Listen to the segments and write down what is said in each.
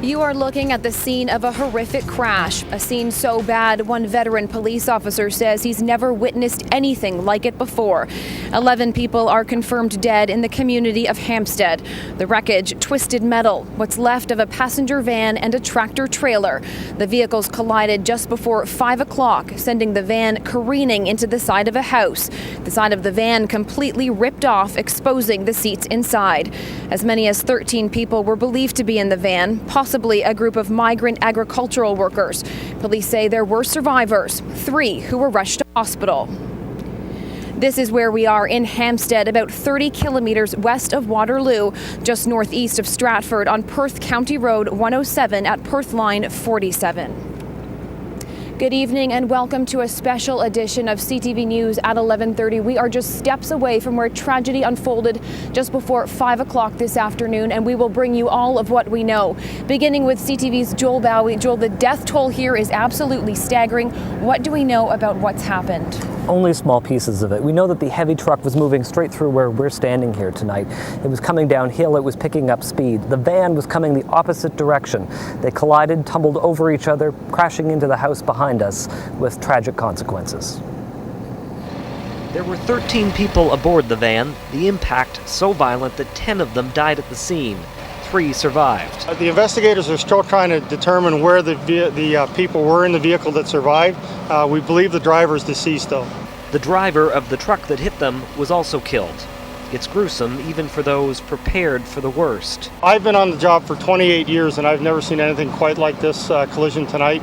You are looking at the scene of a horrific crash, a scene so bad one veteran police officer says he's never witnessed anything like it before. 11 people are confirmed dead in the community of Hampstead. The wreckage, twisted metal, what's left of a passenger van and a tractor trailer. The vehicles collided just before 5 o'clock, sending the van careening into the side of a house. The side of the van completely ripped off, exposing the seats inside. As many as 13 people were believed to be in the van, possibly a group of migrant agricultural workers. Police say there were survivors, 3 who were rushed to hospital. This is where we are in Hampstead, about 30 kilometers west of Waterloo, just northeast of Stratford on Perth County Road 107 at Perth Line 47. Good evening and welcome to a special edition of CTV News at 11:30. We are just steps away from where tragedy unfolded just before 5 o'clock this afternoon, and we will bring you all of what we know. Beginning with CTV's Joel Bowie. Joel, the death toll here is absolutely staggering. What do we know about what's happened? Only small pieces of it. We know that the heavy truck was moving straight through where we're standing here tonight. It was coming downhill, it was picking up speed. The van was coming the opposite direction. They collided, tumbled over each other, crashing into the house behind us with tragic consequences. There were 13 people aboard the van, the impact so violent that 10 of them died at the scene. 3 survived. The investigators are still trying to determine where the people were in the vehicle that survived. We believe the driver is deceased, though. The driver of the truck that hit them was also killed. It's gruesome even for those prepared for the worst. I've been on the job for 28 years and I've never seen anything quite like this collision tonight,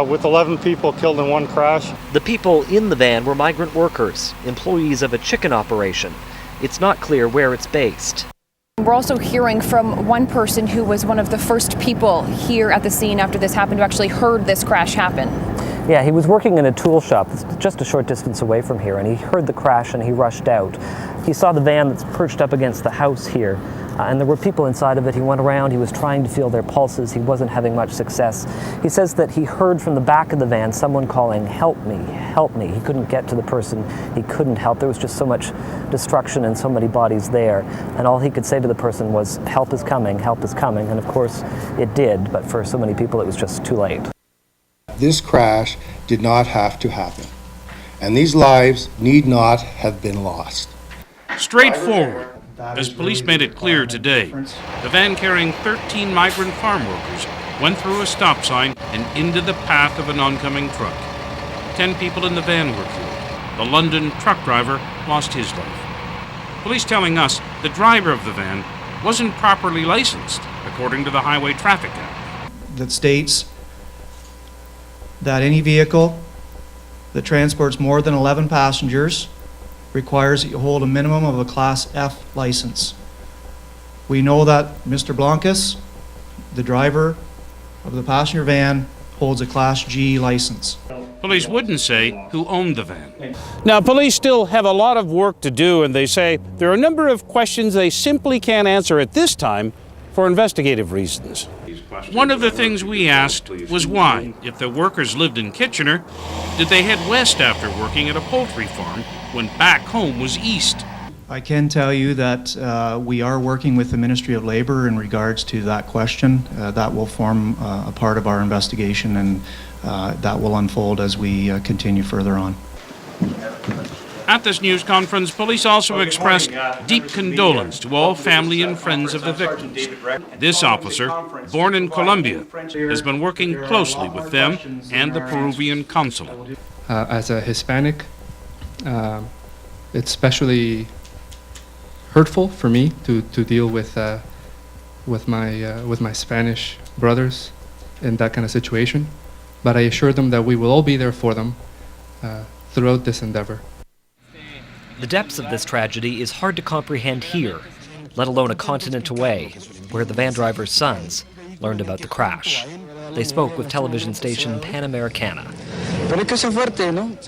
with 11 people killed in one crash. The people in the van were migrant workers, employees of a chicken operation. It's not clear where it's based. We're also hearing from one person who was one of the first people here at the scene after this happened, who actually heard this crash happen. Yeah, he was working in a tool shop just a short distance away from here, and he heard the crash and he rushed out. He saw the van that's perched up against the house here, and there were people inside of it. He went around, he was trying to feel their pulses. He wasn't having much success. He says that he heard from the back of the van someone calling, "Help me, help me." He couldn't get to the person he couldn't help. There was just so much destruction and so many bodies there, and all he could say to the person was, "Help is coming, help is coming." And of course it did, but for so many people it was just too late. This crash did not have to happen, and these lives need not have been lost. Straightforward, as police made it clear today. The van carrying 13 migrant farm workers went through a stop sign and into the path of an oncoming truck. 10 people in the van were killed. The London truck driver lost his life. Police telling us the driver of the van wasn't properly licensed, according to the Highway Traffic Act. That states that any vehicle that transports more than 11 passengers requires that you hold a minimum of a Class F license. We know that Mr. Blancas, the driver of the passenger van, holds a Class G license. Police wouldn't say who owned the van. Now, police still have a lot of work to do, and they say there are a number of questions they simply can't answer at this time for investigative reasons. One of the things we asked was why, if the workers lived in Kitchener, did they head west after working at a poultry farm when back home was east? I can tell you that we are working with the Ministry of Labour in regards to that question. That will form a part of our investigation, and that will unfold as we continue further on. At this news conference, police also expressed deep condolence to all family and friends of the victims. This officer, born in Colombia, has been working closely with them and the Peruvian consulate. As a Hispanic, it's especially hurtful for me to deal with my Spanish brothers in that kind of situation. But I assure them that we will all be there for them throughout this endeavor. The depths of this tragedy is hard to comprehend here, let alone a continent away, where the van driver's sons learned about the crash. They spoke with television station Panamericana.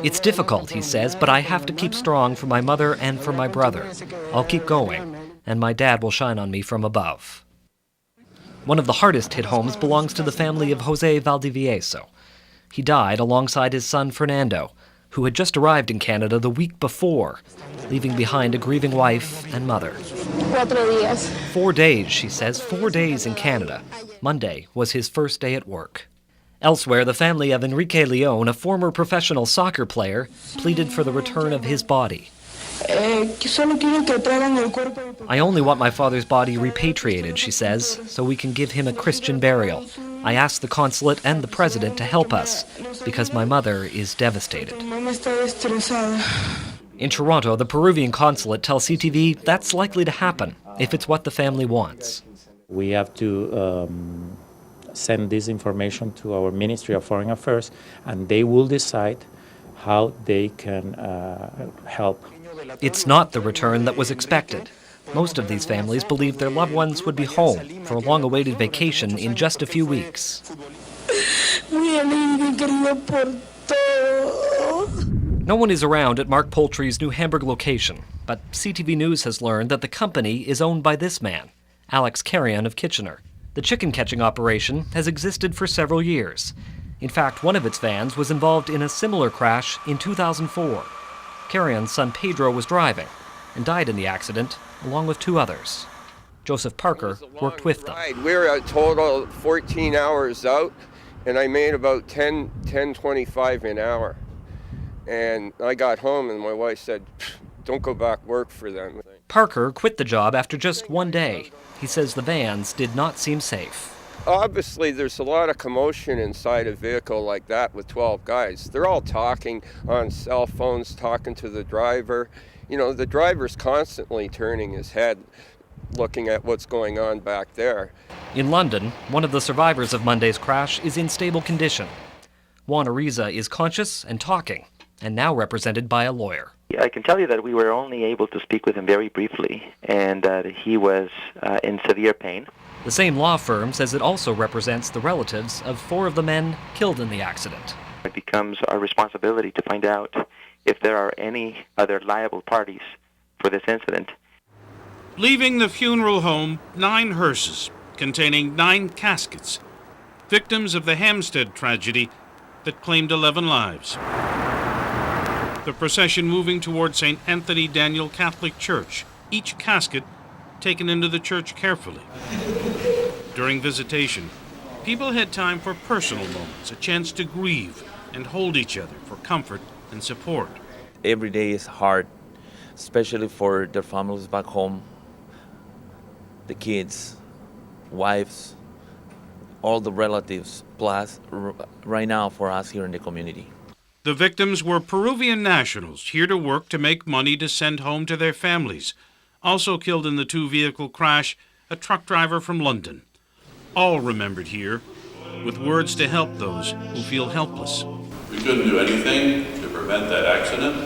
It's difficult, he says, but I have to keep strong for my mother and for my brother. I'll keep going, and my dad will shine on me from above. One of the hardest hit homes belongs to the family of Jose Valdivieso. He died alongside his son Fernando. who had just arrived in Canada the week before, leaving behind a grieving wife and mother. 4 días. 4 days, she says, 4 days in Canada. Monday was his first day at work. Elsewhere, the family of Enrique Leon, a former professional soccer player, pleaded for the return of his body. I only want my father's body repatriated, she says, so we can give him a Christian burial. I asked the consulate and the president to help us, because my mother is devastated. In Toronto, the Peruvian consulate tells CTV that's likely to happen if it's what the family wants. We have to send this information to our Ministry of Foreign Affairs, and they will decide how they can help. It's not the return that was expected. Most of these families believed their loved ones would be home for a long-awaited vacation in just a few weeks. No one is around at Mark Poultry's New Hamburg location, but CTV News has learned that the company is owned by this man, Alex Carrion of Kitchener. The chicken catching operation has existed for several years. In fact, one of its vans was involved in a similar crash in 2004. Carrion's son Pedro was driving and died in the accident, along with 2 others. Joseph Parker worked with them. We were a total 14 hours out, and I made about 10:25 an hour. And I got home, and my wife said, "Don't go back work for them." Parker quit the job after just 1 day. He says the vans did not seem safe. Obviously, there's a lot of commotion inside a vehicle like that with 12 guys. They're all talking on cell phones, talking to the driver. You know, the driver's constantly turning his head, looking at what's going on back there. In London, one of the survivors of Monday's crash is in stable condition. Juan Ariza is conscious and talking, and now represented by a lawyer. I can tell you that we were only able to speak with him very briefly, and that he was in severe pain. The same law firm says it also represents the relatives of 4 of the men killed in the accident. It becomes our responsibility to find out if there are any other liable parties for this incident. Leaving the funeral home, 9 hearses containing 9 caskets, victims of the Hampstead tragedy that claimed 11 lives. The procession moving toward St. Anthony Daniel Catholic Church, each casket taken into the church carefully. During visitation, people had time for personal moments, a chance to grieve and hold each other for comfort and support. Every day is hard, especially for their families back home, the kids, wives, all the relatives, plus right now for us here in the community. The victims were Peruvian nationals here to work to make money to send home to their families. Also killed in the 2-vehicle crash, a truck driver from London. All remembered here, with words to help those who feel helpless. We couldn't do anything to prevent that accident,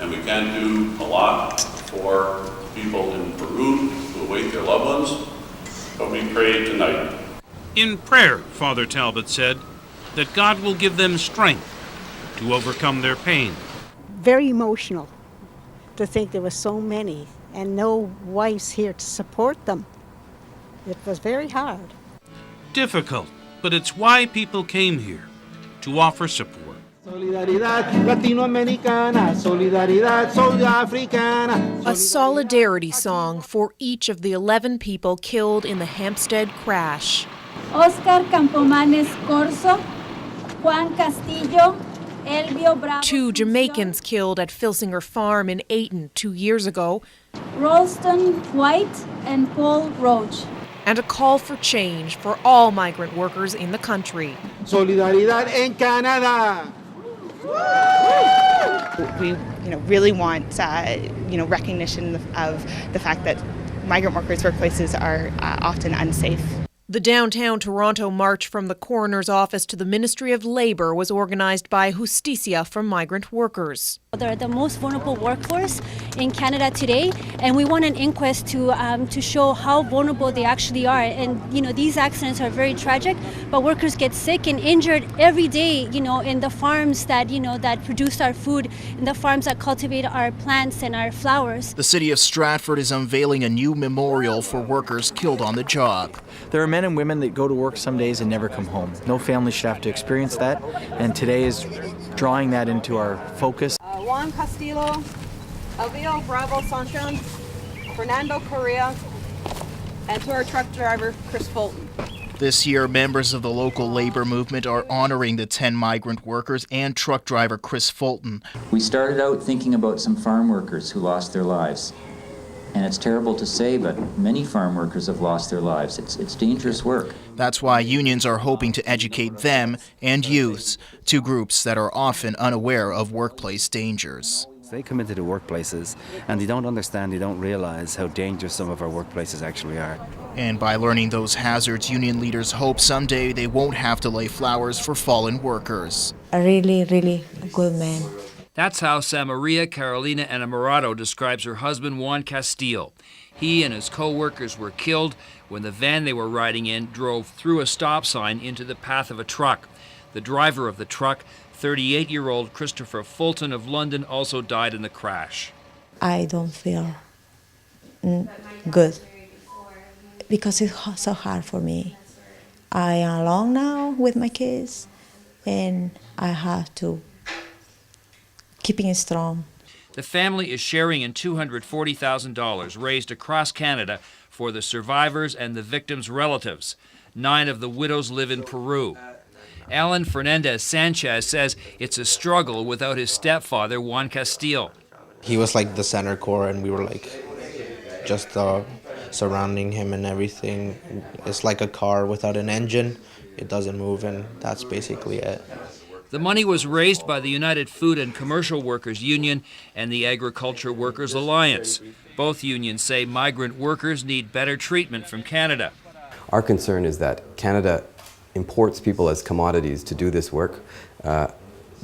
and we can do a lot for people in Peru who await their loved ones, but we prayed tonight. In prayer, Father Talbot said, that God will give them strength to overcome their pain. Very emotional to think there were so many and no wives here to support them. It was very hard. Difficult, but it's why people came here, to offer support. Solidaridad latinoamericana, solidaridad sudafricana. A solidarity song for each of the 11 people killed in the Hampstead crash. Oscar Campomanes Corso, Juan Castillo, Elvio Bravo. 2 Jamaicans killed at Filsinger Farm in Ayton 2 years ago. Ralston White and Paul Roach. And a call for change for all migrant workers in the country. Solidaridad en Canada. We really want recognition of the fact that migrant workers' workplaces are often unsafe. The downtown Toronto march from the coroner's office to the Ministry of Labour was organized by Justicia for Migrant Workers. They're the most vulnerable workforce in Canada today, and we want an inquest to show how vulnerable they actually are. And these accidents are very tragic, but workers get sick and injured every day. In the farms that that produce our food, in the farms that cultivate our plants and our flowers. The city of Stratford is unveiling a new memorial for workers killed on the job. There are many men and women that go to work some days and never come home. No family should have to experience that, and today is drawing that into our focus. Juan Castillo, Elvio Bravo Sanchez, Fernando Correa, and to our truck driver, Chris Fulton. This year, members of the local labor movement are honoring the 10 migrant workers and truck driver Chris Fulton. We started out thinking about some farm workers who lost their lives. And it's terrible to say, but many farm workers have lost their lives. It's dangerous work. That's why unions are hoping to educate them and youths, two groups that are often unaware of workplace dangers. They come into the workplaces and they don't understand, they don't realize how dangerous some of our workplaces actually are. And by learning those hazards, union leaders hope someday they won't have to lay flowers for fallen workers. A really, really good man. That's how Samaria Carolina Enamorado describes her husband, Juan Castillo. He and his co-workers were killed when the van they were riding in drove through a stop sign into the path of a truck. The driver of the truck, 38-year-old Christopher Fulton of London, also died in the crash. I don't feel good because it's so hard for me. I am alone now with my kids, and I have to keeping it strong. The family is sharing in $240,000 raised across Canada for the survivors and the victims' relatives. 9 of the widows live in Peru. Alan Fernandez Sanchez says it's a struggle without his stepfather, Juan Castillo. He was like the center core, and we were like just surrounding him and everything. It's like a car without an engine. It doesn't move, and that's basically it. The money was raised by the United Food and Commercial Workers Union and the Agriculture Workers Alliance. Both unions say migrant workers need better treatment from Canada. Our concern is that Canada imports people as commodities to do this work,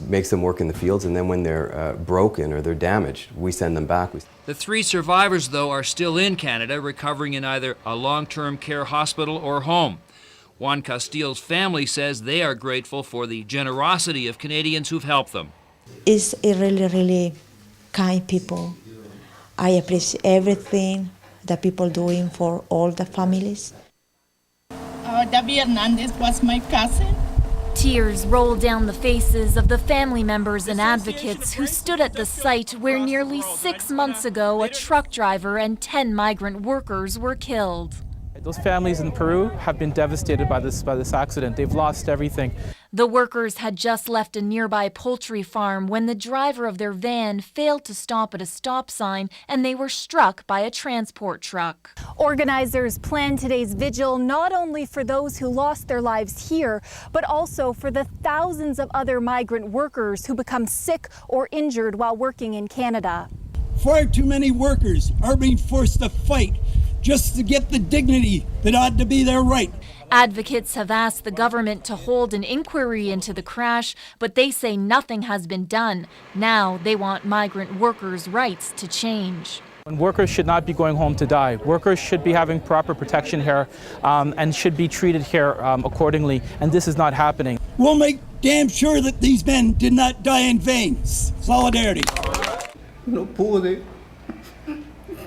makes them work in the fields, and then when they're broken or they're damaged, we send them back. The 3 survivors, though, are still in Canada, recovering in either a long-term care hospital or home. Juan Castillo's family says they are grateful for the generosity of Canadians who've helped them. It's a really, really kind people. I appreciate everything that people doing for all the families. David Hernandez was my cousin. Tears rolled down the faces of the family members and advocates who stood at the site where nearly 6 months ago a truck driver and 10 migrant workers were killed. Those families in Peru have been devastated by this accident. They've lost everything. The workers had just left a nearby poultry farm when the driver of their van failed to stop at a stop sign and they were struck by a transport truck. Organizers planned today's vigil not only for those who lost their lives here, but also for the thousands of other migrant workers who become sick or injured while working in Canada. Far too many workers are being forced to fight just to get the dignity that ought to be their right. Advocates have asked the government to hold an inquiry into the crash, but they say nothing has been done. Now they want migrant workers' rights to change. And workers should not be going home to die. Workers should be having proper protection here and should be treated here accordingly, and this is not happening. We'll make damn sure that these men did not die in vain. Solidarity. No pude.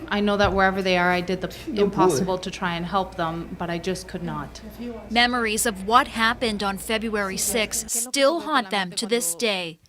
I know that wherever they are, I did the impossible to try and help them, but I just could not. Memories of what happened on February 6 still haunt them to this day.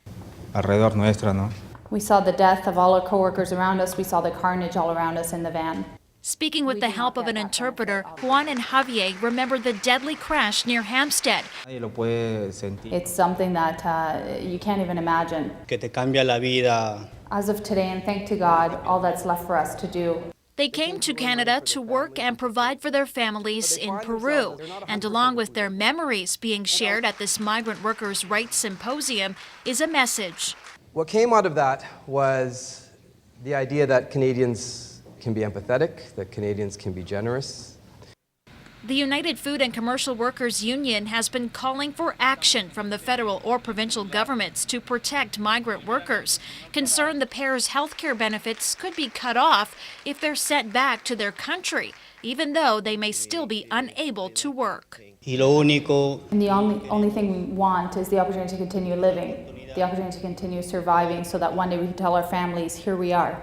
Alrededor nuestra, ¿no? We saw the death of all our coworkers around us. We saw the carnage all around us in the van. Speaking with the help of an interpreter, Juan and Javier remember the deadly crash near Hampstead. It's something that you can't even imagine. Que te cambia la vida. As of today, and thank to God, all that's left for us to do. They came to Canada to work and provide for their families in Peru. And along with their memories being shared at this Migrant Workers' Rights Symposium is a message. What came out of that was the idea that Canadians can be empathetic, that Canadians can be generous. The United Food and Commercial Workers Union has been calling for action from the federal or provincial governments to protect migrant workers, concerned the pair's health care benefits could be cut off if they're sent back to their country, even though they may still be unable to work. And the only thing we want is the opportunity to continue living, the opportunity to continue surviving so that one day we can tell our families, here we are.